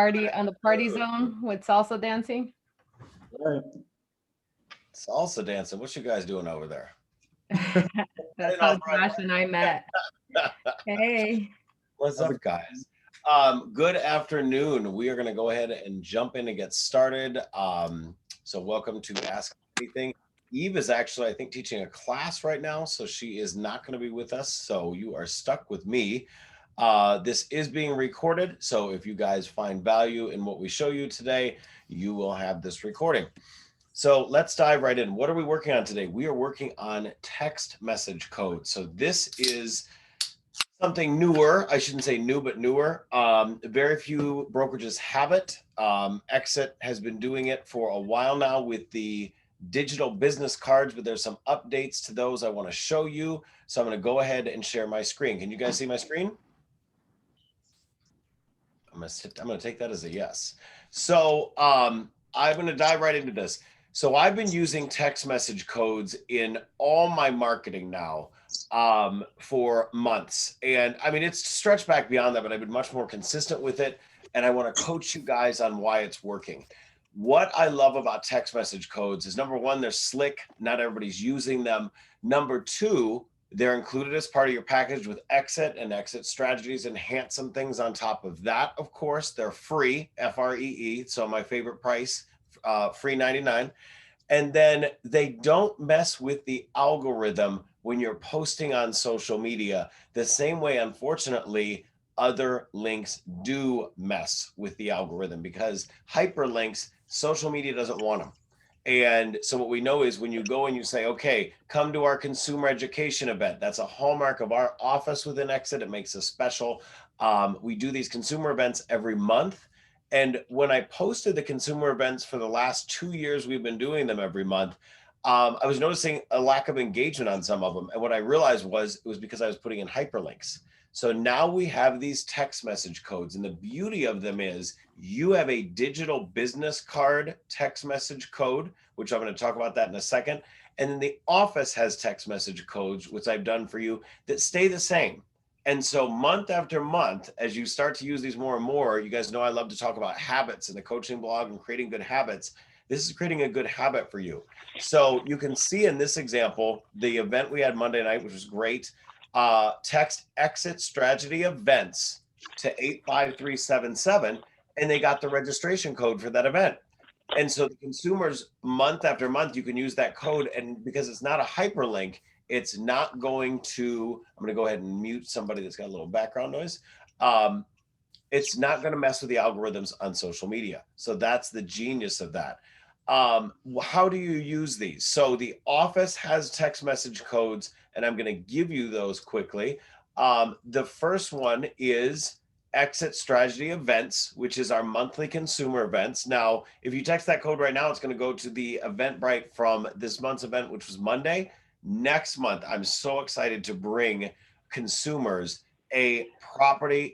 Party on the party zone with salsa dancing. Right. Salsa dancing. What you guys doing over there? That's how Josh and I met. Hey. What's up, guys? Good afternoon. We are going to go ahead and jump in and get started. So welcome to Ask Anything. Eve is actually, I think, teaching a class right now, so she is not going to be with us. So you are stuck with me. This is being recorded, so if you guys find value in what we show you today, you will have this recording. So let's dive right in. What are we working on today? We are working on text message code. So this is something newer. I shouldn't say new, but newer. Very few brokerages have it. EXIT has been doing it for a while now with the digital business cards, but there's some updates to those I want to show you. So I'm going to go ahead and share my screen. Can you guys see my screen? I'm going to take that as a yes. So I'm going to dive right into this. So I've been using text message codes in all my marketing now for months. And I mean, it's stretched back beyond that, but I've been much more consistent with it. And I want to coach you guys on why it's working. What I love about text message codes is, number one, they're slick. Not everybody's using them. Number two, they're included as part of your package with EXIT and EXIT Strategies, and some things on top of that. Of course, they're free, F-R-E-E. So my favorite price, free 99. And then they don't mess with the algorithm when you're posting on social media the same way, unfortunately, other links do mess with the algorithm, because hyperlinks, social media doesn't want them. And so what we know is when you go and you say, okay, come to our consumer education event, that's a hallmark of our office within EXIT. It makes us special. We do these consumer events every month. And when I posted the consumer events for the last 2 years, we've been doing them every month. I was noticing a lack of engagement on some of them. And what I realized was it was because I was putting in hyperlinks. So now we have these text message codes, and the beauty of them is you have a digital business card text message code, which I'm going to talk about that in a second. And then the office has text message codes, which I've done for you, that stay the same. And so month after month, as you start to use these more and more, you guys know I love to talk about habits in the coaching blog and creating good habits. This is creating a good habit for you. So you can see in this example, the event we had Monday night, which was great. Text EXIT Strategy Events to 85377, and they got the registration code for that event. And so the consumers, month after month, you can use that code. And because it's not a hyperlink, it's not going to, I'm going to go ahead and mute somebody that's got a little background noise. It's not going to mess with the algorithms on social media. So that's the genius of that. How do you use these? So the office has text message codes, and I'm going to give you those quickly. The first one is EXIT Strategy Events, which is our monthly consumer events. Now, if you text that code right now, it's going to go to the Eventbrite from this month's event, which was Monday. Next month, I'm so excited to bring consumers a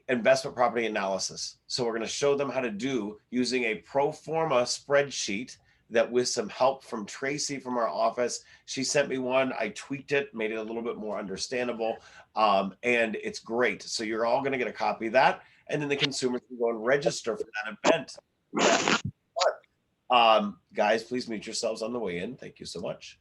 investment property analysis. So we're going to show them how to do using a pro forma spreadsheet that, with some help from Tracy from our office, she sent me one. I tweaked it, made it a little bit more understandable, and it's great. So you're all going to get a copy of that, and then the consumers can go and register for that event. Guys, please mute yourselves on the way in. Thank you so much.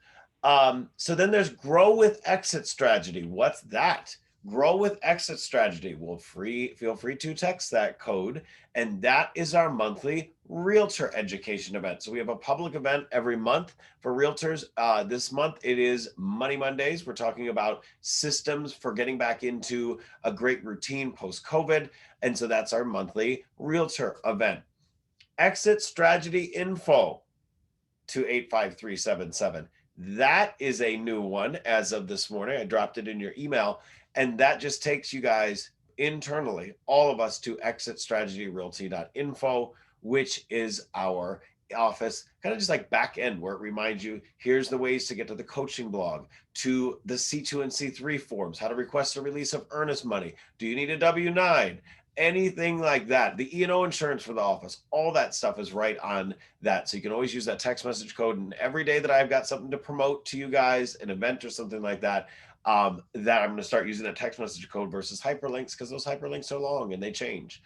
So then there's Grow with EXIT Strategy. What's that? Grow with EXIT Strategy. Well, feel free to text that code. And that is our monthly Realtor education event. So we have a public event every month for Realtors. This month it is Money Mondays. We're talking about systems for getting back into a great routine post-COVID. And so that's our monthly Realtor event. EXIT Strategy Info to 85377. That is a new one as of this morning. I dropped it in your email, and that just takes you guys internally, all of us, to exitstrategyrealty.info, which is our office, kind of just like back end, where it reminds you, here's the ways to get to the coaching blog, to the C2 and C3 forms, how to request a release of earnest money. Do you need a W-9? Anything like that, the E&O insurance for the office, all that stuff is right on that. So you can always use that text message code. And every day that I've got something to promote to you guys, an event or something like that, that I'm going to start using that text message code versus hyperlinks, because those hyperlinks are long and they change.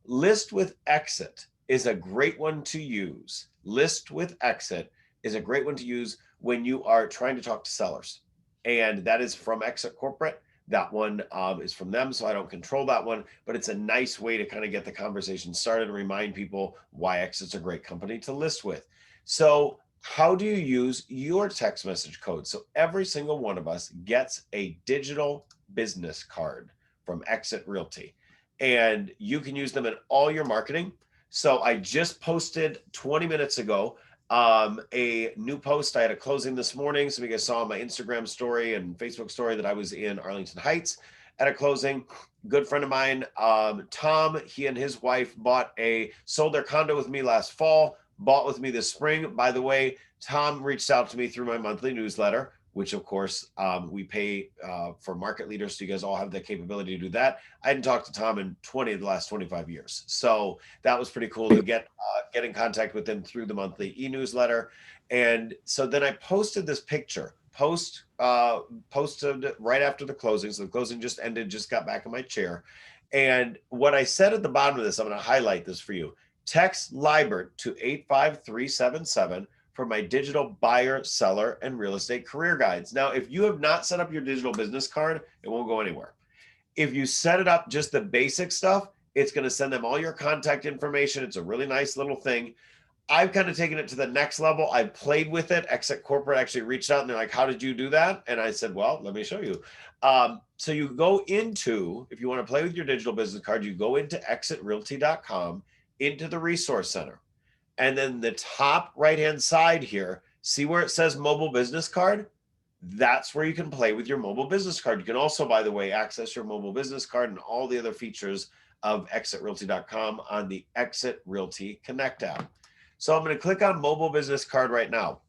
List with exit is a great one to use. List with exit is a great one to use when you are trying to talk to sellers. And that is from Exit Corporate. That one is from them, so I don't control that one, but it's a nice way to kind of get the conversation started and remind people why Exit's a great company to list with. So how do you use your text message code? So every single one of us gets a digital business card from EXIT Realty, and you can use them in all your marketing. So I just posted 20 minutes ago a new post. I had a closing this morning. Some of you guys saw on my Instagram story and Facebook story that I was in Arlington Heights at a closing. Good friend of mine, Tom, he and his wife sold their condo with me last fall, bought with me this spring. By the way, Tom reached out to me through my monthly newsletter, which of course we pay for market leaders. So you guys all have the capability to do that. I hadn't talked to Tom in 20 of the last 25 years. So that was pretty cool to get in contact with him through the monthly e-newsletter. And so then I posted this picture, posted right after the closing. So the closing just ended, just got back in my chair. And what I said at the bottom of this, I'm going to highlight this for you. Text Libert to 85377 for my digital buyer, seller, and real estate career guides. Now, if you have not set up your digital business card, it won't go anywhere. If you set it up just the basic stuff, it's going to send them all your contact information. It's a really nice little thing. I've kind of taken it to the next level. I've played with it. Exit Corporate actually reached out and they're like, how did you do that? And I said, well, let me show you. So you go into, if you want to play with your digital business card, you go into exitrealty.com, into the resource center. And then the top right-hand side here, see where it says mobile business card? That's where you can play with your mobile business card. You can also, by the way, access your mobile business card and all the other features of exitrealty.com on the Exit Realty Connect app. So I'm going to click on mobile business card right now.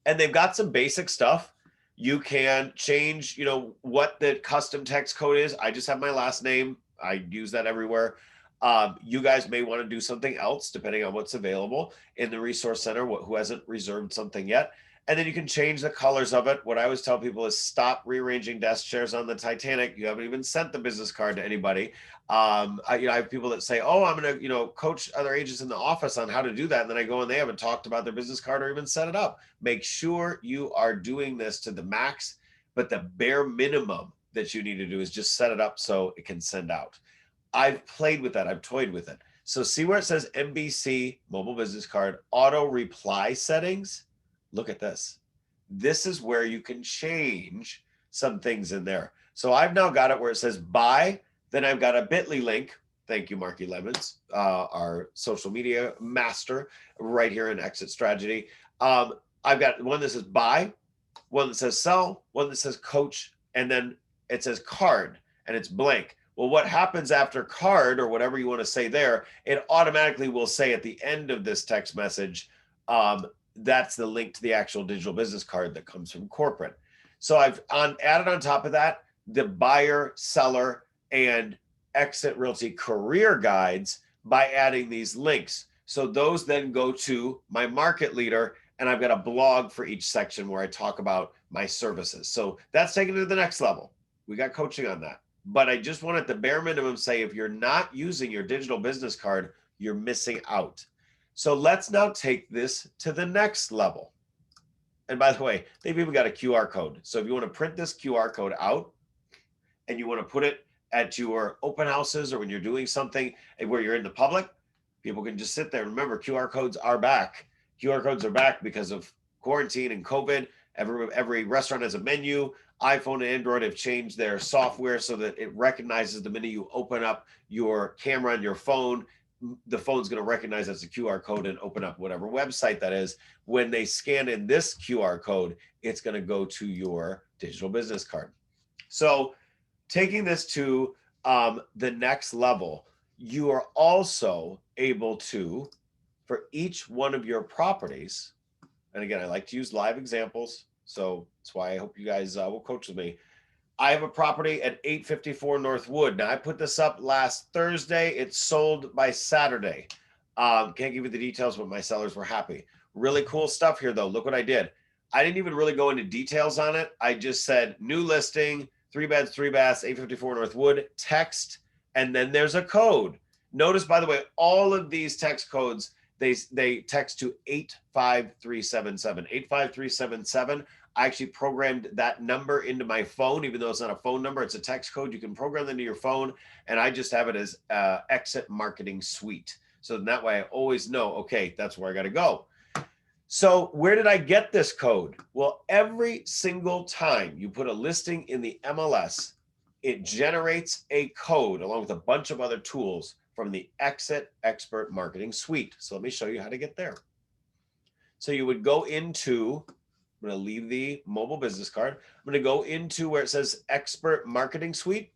And they've got some basic stuff. You can change, what the custom text code is. I just have my last name. I use that everywhere. You guys may want to do something else depending on what's available in the resource center, who hasn't reserved something yet. And then you can change the colors of it. What I always tell people is stop rearranging desk chairs on the Titanic. You haven't even sent the business card to anybody. I have people that say, oh, I'm going to, coach other agents in the office on how to do that. And then I go and they haven't talked about their business card or even set it up. Make sure you are doing this to the max, but the bare minimum that you need to do is just set it up so it can send out. I've played with that. I've toyed with it. So see where it says MBC mobile business card auto reply settings. Look at this. This is where you can change some things in there. So I've now got it where it says buy. Then I've got a bit.ly link. Thank you, Marky Lemons, our social media master right here in Exit Strategy. I've got one that says buy, one that says sell, one that says coach, and then it says card and it's blank. Well, what happens after card or whatever you want to say there, it automatically will say at the end of this text message, that's the link to the actual digital business card that comes from corporate. So I've added on top of that the buyer, seller, and Exit Realty career guides by adding these links. So those then go to my market leader, and I've got a blog for each section where I talk about my services. So that's taken to the next level. We got coaching on that. But I just want at the bare minimum say, if you're not using your digital business card, you're missing out. So let's now take this to the next level. And by the way, they've even got a QR code. So if you want to print this QR code out and you want to put it at your open houses or when you're doing something where you're in the public, people can just sit there. Remember, QR codes are back. QR codes are back because of quarantine and COVID. Every restaurant has a menu. iPhone and Android have changed their software so that it recognizes the minute you open up your camera on your phone, the phone's going to recognize that's a QR code and open up whatever website that is. When they scan in this QR code, it's going to go to your digital business card. So taking this to the next level, you are also able to, for each one of your properties, and again, I like to use live examples, so that's why I hope you guys will coach with me. I have a property at 854 North Wood. Now, I put this up last Thursday. It sold by Saturday. Can't give you the details, but my sellers were happy. Really cool stuff here, though. Look what I did. I didn't even really go into details on it. I just said, new listing, 3 beds, 3 baths, 854 North Wood, text and then there's a code. Notice, by the way, all of these text codes, they text to 85377. 85377. I actually programmed that number into my phone, even though it's not a phone number, it's a text code. You can program it into your phone, and I just have it as Exit Marketing Suite. So that way I always know, okay, that's where I got to go. So where did I get this code? Well, every single time you put a listing in the MLS, it generates a code along with a bunch of other tools from the Exit Expert Marketing Suite. So let me show you how to get there. So you would go into, I'm going to leave the mobile business card. I'm going to go into where it says Expert Marketing Suite.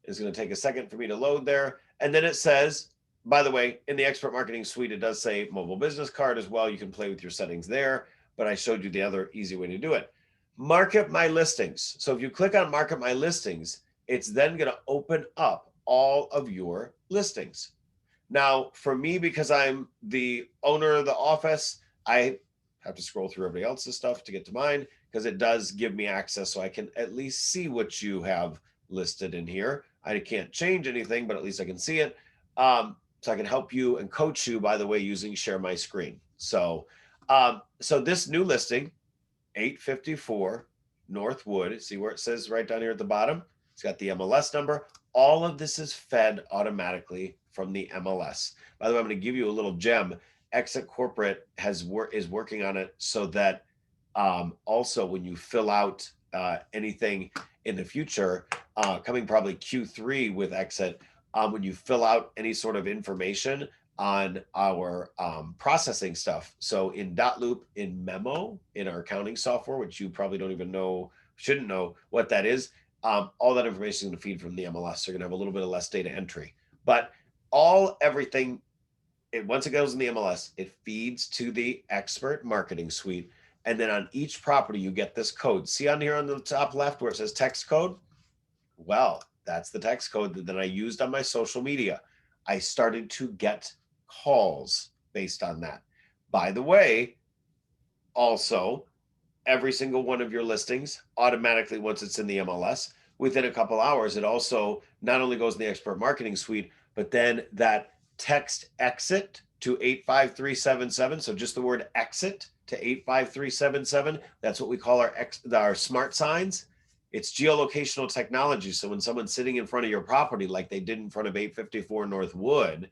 It's going to take a second for me to load there. And then it says, by the way, in the Expert Marketing Suite, it does say mobile business card as well. You can play with your settings there, but I showed you the other easy way to do it. Market My Listings. So if you click on Market My Listings, it's then going to open up all of your listings. Now, for me, because I'm the owner of the office, I have to scroll through everybody else's stuff to get to mine, because it does give me access so I can at least see what you have listed in here. I can't change anything, but at least I can see it. So I can help you and coach you, by the way, using Share My Screen. So, so this new listing, 854 Northwood, see where it says right down here at the bottom? It's got the MLS number. All of this is fed automatically from the MLS. By the way, I'm going to give you a little gem. Exit Corporate is working on it so that also when you fill out anything in the future, coming probably Q3 with Exit, when you fill out any sort of information on our processing stuff. So in Dotloop, in Memo, in our accounting software, which you probably don't even know, shouldn't know what that is, all that information is going to feed from the MLS. So you're going to have a little bit of less data entry. But everything, once it goes in the MLS, it feeds to the Expert Marketing Suite. And then on each property, you get this code. See on here on the top left where it says text code? Well, that's the text code that I used on my social media. I started to get calls based on that. By the way, also, every single one of your listings automatically, once it's in the MLS, within a couple hours, it also not only goes in the Expert Marketing Suite, but then that text exit to 85377. So just the word exit to 85377. That's what we call our smart signs. It's geolocational technology. So when someone's sitting in front of your property, like they did in front of 854 Northwood,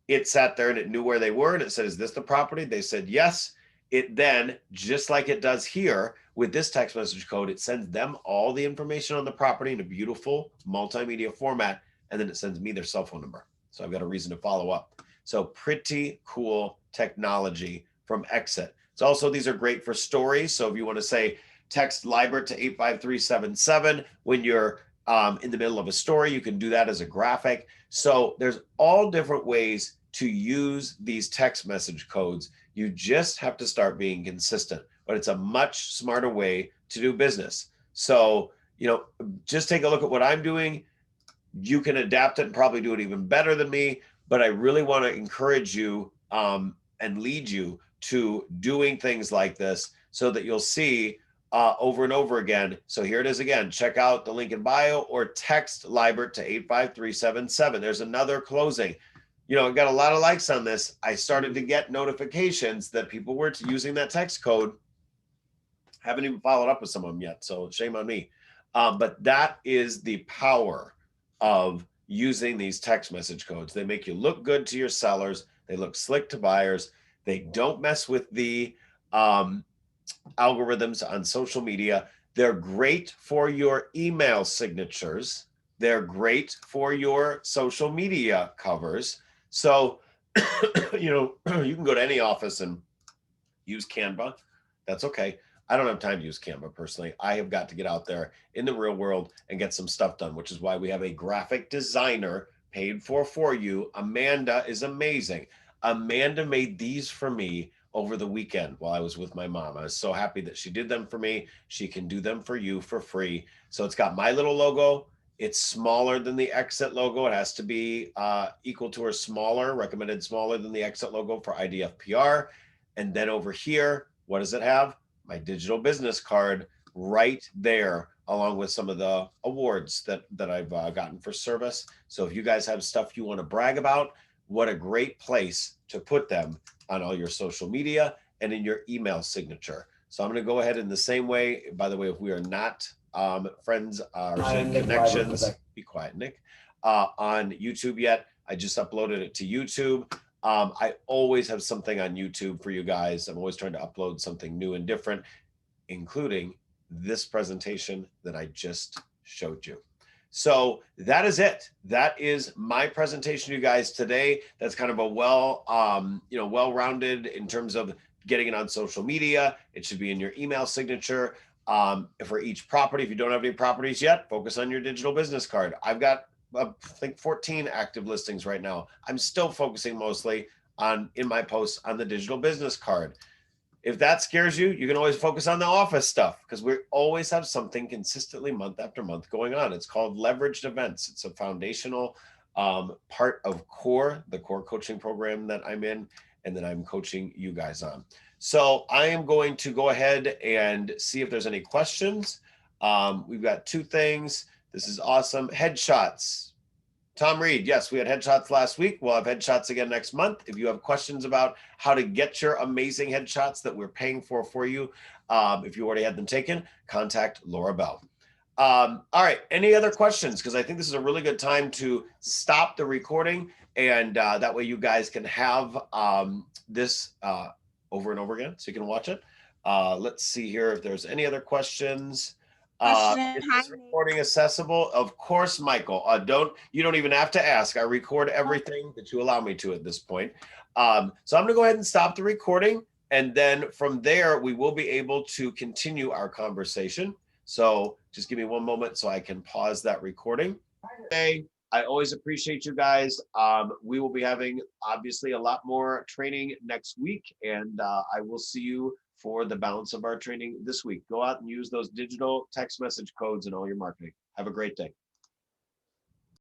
it sat there and it knew where they were. And it said, is this the property? They said, yes. It then, just like it does here with this text message code, it sends them all the information on the property in a beautiful multimedia format. And then it sends me their cell phone number. So I've got a reason to follow up. So pretty cool technology from Exit. It's also, these are great for stories. So if you want to say, text Libert to 85377 when you're in the middle of a story, you can do that as a graphic. So there's all different ways to use these text message codes. You just have to start being consistent, but it's a much smarter way to do business. So, just take a look at what I'm doing. You can adapt it and probably do it even better than me, but I really want to encourage you and lead you to doing things like this so that you'll see over and over again. So here it is again. Check out the link in bio or text Libert to 85377. There's another closing. I got a lot of likes on this. I started to get notifications that people were using that text code. Haven't even followed up with some of them yet, so shame on me. But that is the power of using these text message codes. They make you look good to your sellers. They look slick to buyers. They don't mess with the algorithms on social media. They're great for your email signatures. They're great for your social media covers. So, you can go to any office and use Canva. That's okay. I don't have time to use Canva personally. I have got to get out there in the real world and get some stuff done, which is why we have a graphic designer paid for you. Amanda is amazing. Amanda made these for me over the weekend while I was with my mom. I was so happy that she did them for me. She can do them for you for free. So it's got my little logo. It's smaller than the Exit logo. It has to be equal to or smaller, recommended smaller than the Exit logo for IDF-PR. And then over here, what does it have? My digital business card right there along with some of the awards that I've gotten for service. So if you guys have stuff you want to brag about, what a great place to put them on all your social media and in your email signature. So I'm going to go ahead in the same way. By the way, if we are not friends or connections, be quiet, Nick, on YouTube yet, I just uploaded it to YouTube. I always have something on YouTube for you guys. I'm always trying to upload something new and different, including this presentation that I just showed you. So that is it. That is my presentation to you guys today. That's kind of a well-rounded in terms of getting it on social media. It should be in your email signature. For each property, if you don't have any properties yet, focus on your digital business card. I've got, I think, 14 active listings right now. I'm still focusing mostly on, in my posts, on the digital business card. If that scares you, you can always focus on the office stuff, because we always have something consistently month after month going on. It's called leveraged events. It's a foundational part of the core coaching program that I'm in and that I'm coaching you guys on. So I am going to go ahead and see if there's any questions. We've got 2 things. This is awesome. Headshots. Tom Reed, yes, we had headshots last week. We'll have headshots again next month. If you have questions about how to get your amazing headshots that we're paying for you, if you already had them taken, contact Laura Bell. All right, any other questions? Because I think this is a really good time to stop the recording, and that way you guys can have this over and over again, so you can watch it. Let's see here if there's any other questions. Is this recording accessible? Of course, Michael. You don't even have to ask. I record everything that you allow me to at this point. So I'm going to go ahead and stop the recording, and then from there we will be able to continue our conversation. So just give me one moment so I can pause that recording. Hey, I always appreciate you guys. We will be having obviously a lot more training next week, and I will see you for the balance of our training this week. Go out and use those digital text message codes in all your marketing. Have a great day.